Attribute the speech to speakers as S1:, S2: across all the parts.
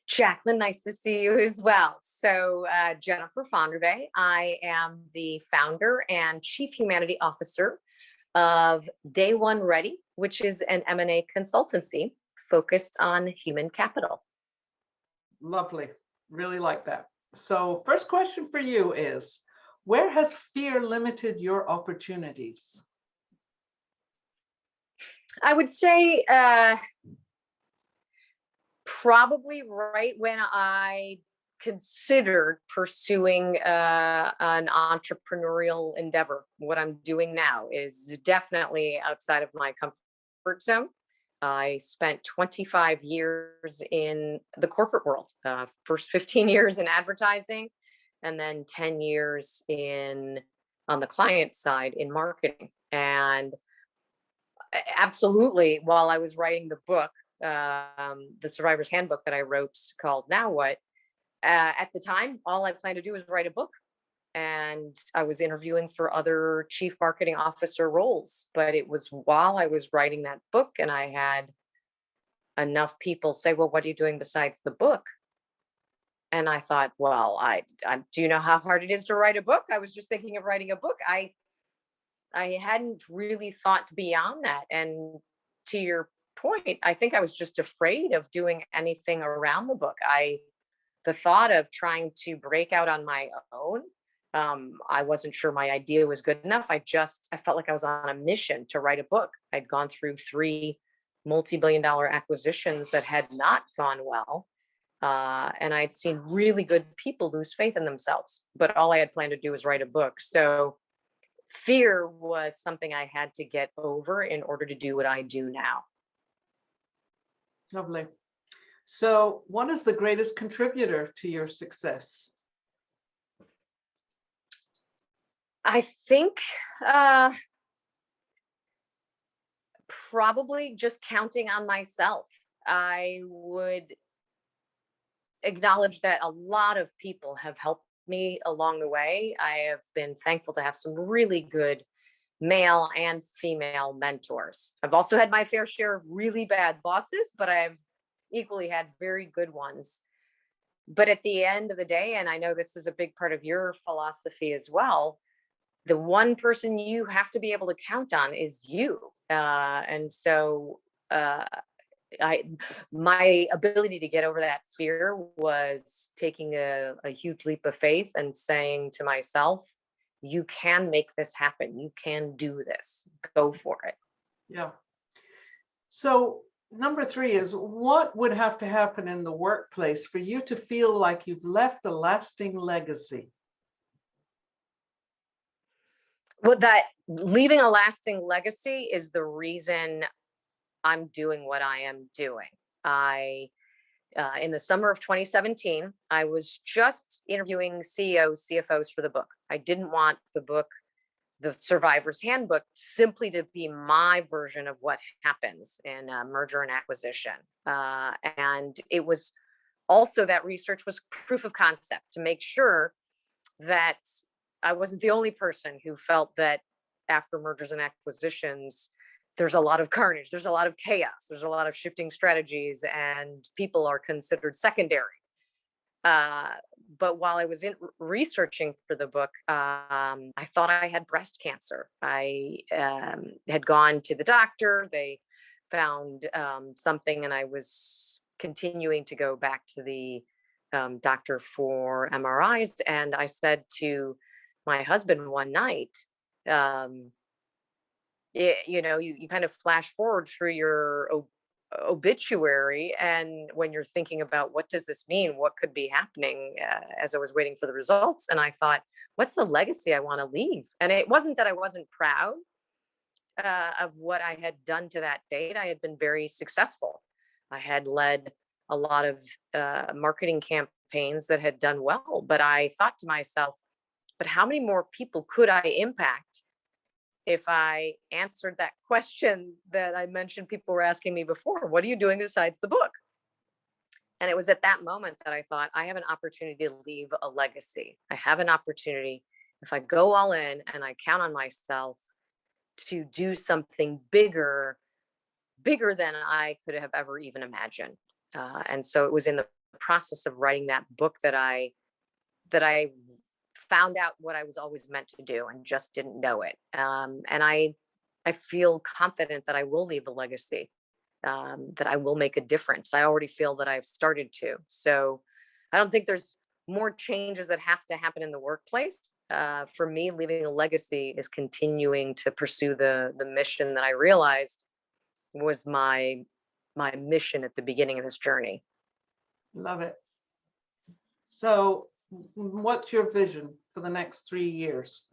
S1: Jacqueline, nice to see you as well. So, Jennifer Fondrevay, I am the founder and chief humanity officer of Day One Ready, which is an M&A consultancy focused on human capital.
S2: Lovely. Really like that. So, first question for you is, where has fear limited your opportunities?
S1: I would say probably right when I considered pursuing an entrepreneurial endeavor. What I'm doing now is definitely outside of my comfort zone. I spent 25 years in the corporate world, first 15 years in advertising, and then 10 years in on the client side in marketing. And absolutely, while I was writing the book, the Survivor's Handbook that I wrote called Now What, at the time, all I planned to do was write a book. And I was interviewing for other chief marketing officer roles. But it was while I was writing that book and I had enough people say, well, what are you doing besides the book? And I thought, well, I do you know how hard it is to write a book? I was just thinking of writing a book. I hadn't really thought beyond that. And to your point, I think I was just afraid of doing anything around the book. The thought of trying to break out on my own, I wasn't sure my idea was good enough. I felt like I was on a mission to write a book. I'd gone through 3 multi-billion-dollar acquisitions that had not gone well. And I'd seen really good people lose faith in themselves, but all I had planned to do was write a book. So fear was something I had to get over in order to do what I do now.
S2: Lovely. So, what is the greatest contributor to your success?
S1: I think probably just counting on myself. I would acknowledge that a lot of people have helped me along the way. I have been thankful to have some really good male and female mentors. I've also had my fair share of really bad bosses, but I've equally had very good ones. But at the end of the day, and I know this is a big part of your philosophy as well, the one person you have to be able to count on is you. And so my ability to get over that fear was taking a huge leap of faith and saying to myself, you can make this happen. You can do this. Go for it.
S2: Yeah. So, number 3 is, what would have to happen in the workplace for you to feel like you've left a lasting legacy?
S1: Well, that leaving a lasting legacy is the reason I'm doing what I am doing. In the summer of 2017, I was just interviewing CEOs, CFOs for the book. I didn't want the book, The Survivor's Handbook, simply to be my version of what happens in a merger and acquisition. And it was also that research was proof of concept to make sure that I wasn't the only person who felt that after mergers and acquisitions, there's a lot of carnage, there's a lot of chaos, there's a lot of shifting strategies, and people are considered secondary. But while I was researching for the book, I thought I had breast cancer. I had gone to the doctor, they found something, and I was continuing to go back to the doctor for MRIs. And I said to my husband one night, you kind of flash forward through your obituary, and when you're thinking about what does this mean, what could be happening, as I was waiting for the results, and I thought, what's the legacy I want to leave? And it wasn't that I wasn't proud of what I had done to that date. I had been very successful. I had led a lot of marketing campaigns that had done well, but I thought to myself, but how many more people could I impact if I answered that question that I mentioned people were asking me before? What are you doing besides the book? And it was at that moment that I thought, I have an opportunity to leave a legacy. I have an opportunity, if I go all in and I count on myself, to do something bigger than I could have ever even imagined. And so it was in the process of writing that book that I found out what I was always meant to do and just didn't know it. And I feel confident that I will leave a legacy, that I will make a difference. I already feel that I've started to. So I don't think there's more changes that have to happen in the workplace. For me, leaving a legacy is continuing to pursue the mission that I realized was my mission at the beginning of this journey.
S2: Love it. So, what's your vision for the next 3 years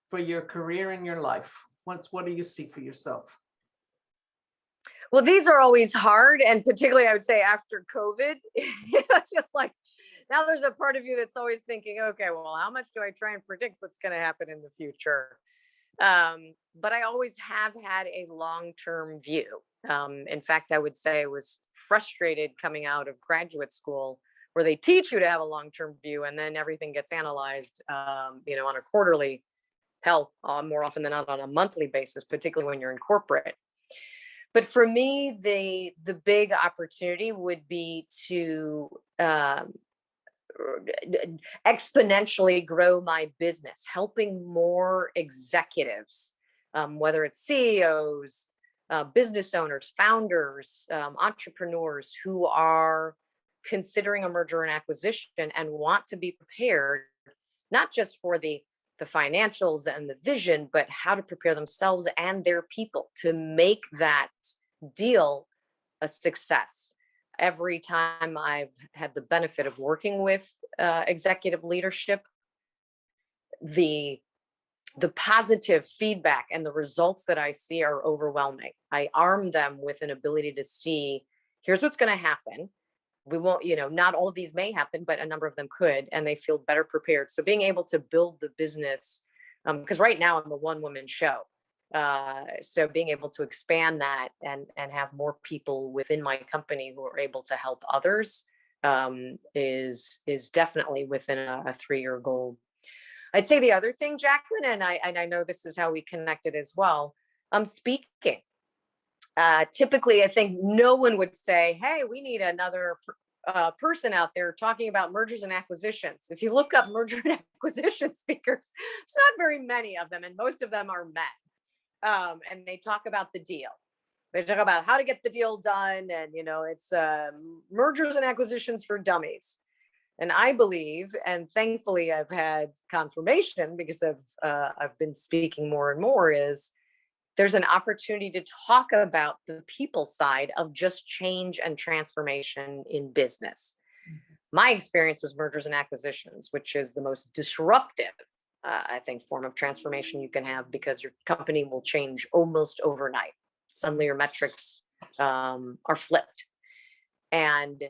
S2: for your career and your life? What do you see for yourself?
S1: Well, these are always hard, and particularly I would say after COVID, just like now there's a part of you that's always thinking, okay, well, how much do I try and predict what's going to happen in the future? But I always have had a long-term view. In fact, I would say I was frustrated coming out of graduate school where they teach you to have a long-term view and then everything gets analyzed, on a quarterly, hell, more often than not on a monthly basis, particularly when you're in corporate. But for me, the big opportunity would be to exponentially grow my business, helping more executives, whether it's CEOs, business owners, founders, entrepreneurs who are considering a merger and acquisition and want to be prepared, not just for the financials and the vision, but how to prepare themselves and their people to make that deal a success. Every time I've had the benefit of working with executive leadership, the positive feedback and the results that I see are overwhelming. I arm them with an ability to see, here's what's going to happen. We won't, not all of these may happen, but a number of them could, and they feel better prepared. So being able to build the business, because right now I'm a one-woman show. So being able to expand that and have more people within my company who are able to help others is definitely within a 3-year goal. I'd say the other thing, Jacqueline, and I know this is how we connected as well. Speaking. Typically, I think no one would say, hey, we need another person out there talking about mergers and acquisitions. If you look up merger and acquisition speakers, there's not very many of them, and most of them are men. And they talk about the deal. They talk about how to get the deal done, and it's mergers and acquisitions for dummies. And I believe, and thankfully I've had confirmation because I've been speaking more and more, is there's an opportunity to talk about the people side of just change and transformation in business. My experience was mergers and acquisitions, which is the most disruptive, I think, form of transformation you can have, because your company will change almost overnight. Suddenly your metrics are flipped. And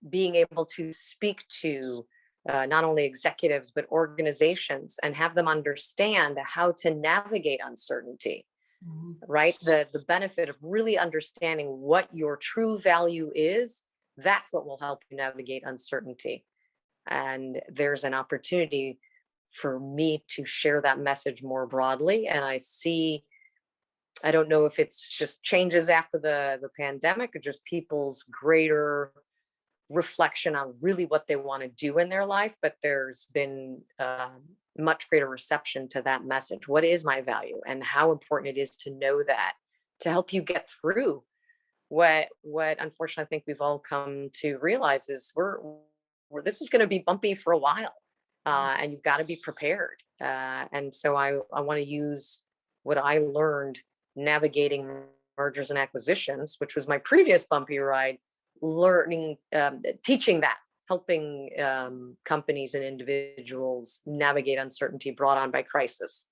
S1: being able to speak to not only executives, but organizations and have them understand how to navigate uncertainty. Right? The benefit of really understanding what your true value is, that's what will help you navigate uncertainty. And there's an opportunity for me to share that message more broadly. And I don't know if it's just changes after the pandemic or just people's greater reflection on really what they want to do in their life, but there's been much greater reception to that message. What is my value, and how important it is to know that, to help you get through what unfortunately I think we've all come to realize is we're this is going to be bumpy for a while, and you've got to be prepared. And so I want to use what I learned navigating mergers and acquisitions, which was my previous bumpy ride, teaching that, helping companies and individuals navigate uncertainty brought on by crisis.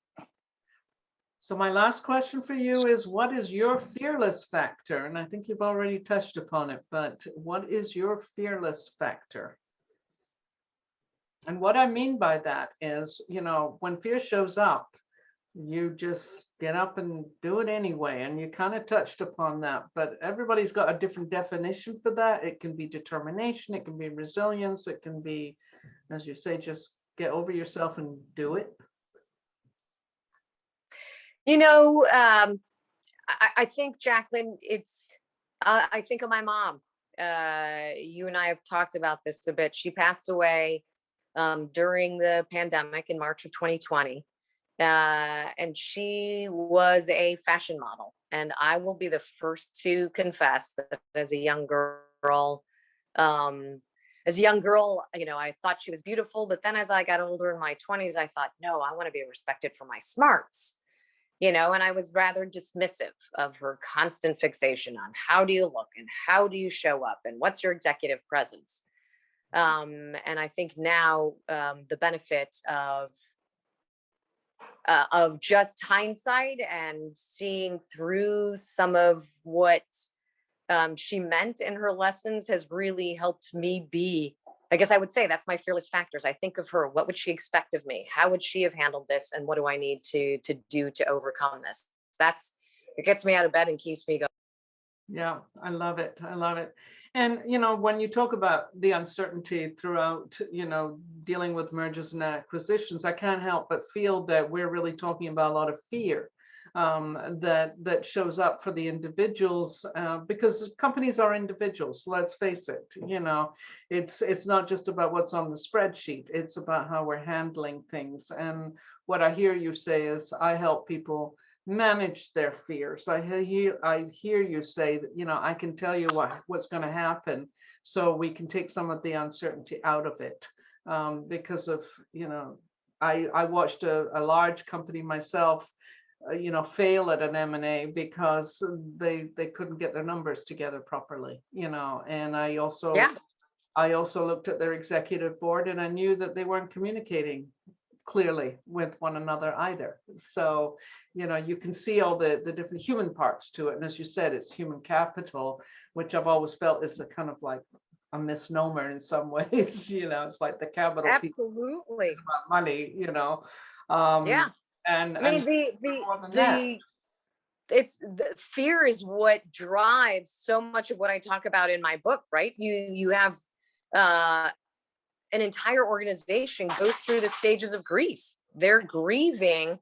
S2: So my last question for you is, what is your fearless factor? And I think you've already touched upon it, but what is your fearless factor? And what I mean by that is, when fear shows up, you just get up and do it anyway. And you kind of touched upon that, but everybody's got a different definition for that. It can be determination, it can be resilience, it can be, as you say, just get over yourself and do it. I
S1: think, Jacqueline, I think of my mom. you and I have talked about this a bit. She passed away during the pandemic in March of 2020. And she was a fashion model. And I will be the first to confess that as a young girl, um, I thought she was beautiful. But then as I got older in my 20s, I thought, no, I want to be respected for my smarts, and I was rather dismissive of her constant fixation on how do you look and how do you show up and what's your executive presence. And I think now the benefit of just hindsight and seeing through some of what she meant in her lessons has really helped me be. I guess I would say that's my fearless factors. I think of her. What would she expect of me? How would she have handled this? And what do I need to do to overcome this? It gets me out of bed and keeps me going.
S2: Yeah, I love it. I love it. And, when you talk about the uncertainty throughout, dealing with mergers and acquisitions, I can't help but feel that we're really talking about a lot of fear that shows up for the individuals because companies are individuals. Let's face it. It's not just about what's on the spreadsheet. It's about how we're handling things. And what I hear you say is I help people manage their fears. I hear you say that, I can tell you what's going to happen so we can take some of the uncertainty out of it. Because of, I watched a large company myself, fail at an M&A because they couldn't get their numbers together properly, and I also looked at their executive board and I knew that they weren't communicating clearly with one another either. So, you can see all the different human parts to it. And as you said, it's human capital, which I've always felt is a kind of like a misnomer in some ways. It's like the capital piece
S1: Absolutely.
S2: is about money,
S1: Yeah.
S2: and
S1: I mean,
S2: more than that.
S1: the fear is what drives so much of what I talk about in my book, right? You have an entire organization goes through the stages of grief. They're grieving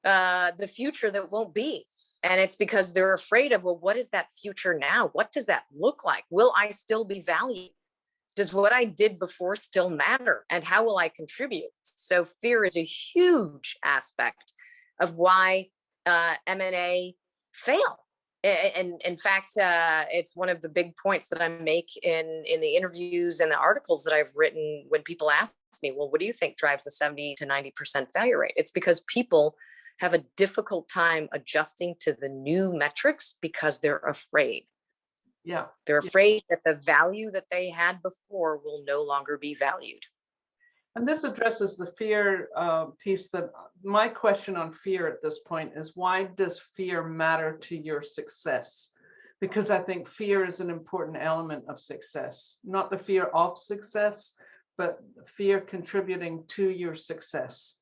S1: the future that won't be. And it's because they're afraid of, well, what is that future now? What does that look like? Will I still be valued? Does what I did before still matter? And how will I contribute? So fear is a huge aspect of why M&A fail. And in fact, it's one of the big points that I make in the interviews and the articles that I've written when people ask me, well, what do you think drives the 70 to 90% failure rate? It's because people have a difficult time adjusting to the new metrics because they're afraid.
S2: Yeah.
S1: They're afraid that the value that they had before will no longer be valued.
S2: And this addresses the fear piece. That my question on fear at this point is, why does fear matter to your success? Because I think fear is an important element of success, not the fear of success, but fear contributing to your success.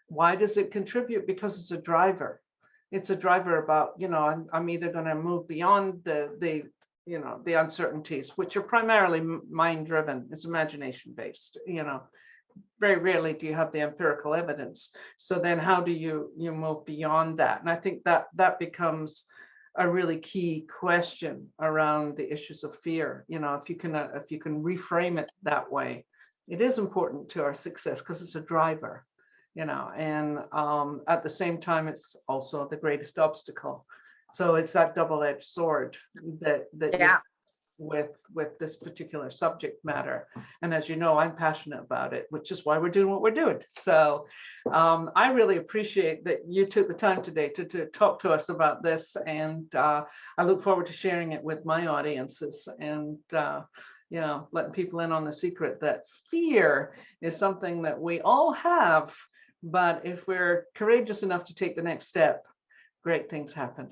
S2: Why does it contribute? Because it's a driver. It's a driver about, I'm either going to move beyond the uncertainties, which are primarily mind driven. It's imagination based, very rarely do you have the empirical evidence. So then how do you move beyond that? And I think that becomes a really key question around the issues of fear. If you can reframe it that way, it is important to our success because it's a driver, and at the same time, it's also the greatest obstacle. So it's that double-edged sword that
S1: Yeah.
S2: with this particular subject matter. And as you know, I'm passionate about it, which is why we're doing what we're doing. So I really appreciate that you took the time today to talk to us about this. And I look forward to sharing it with my audiences and, letting people in on the secret that fear is something that we all have. But if we're courageous enough to take the next step, great things happen.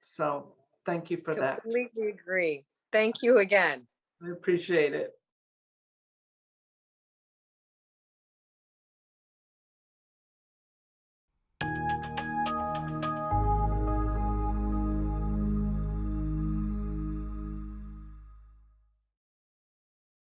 S2: So thank you for that.
S1: Completely agree. Thank you again.
S2: I appreciate it.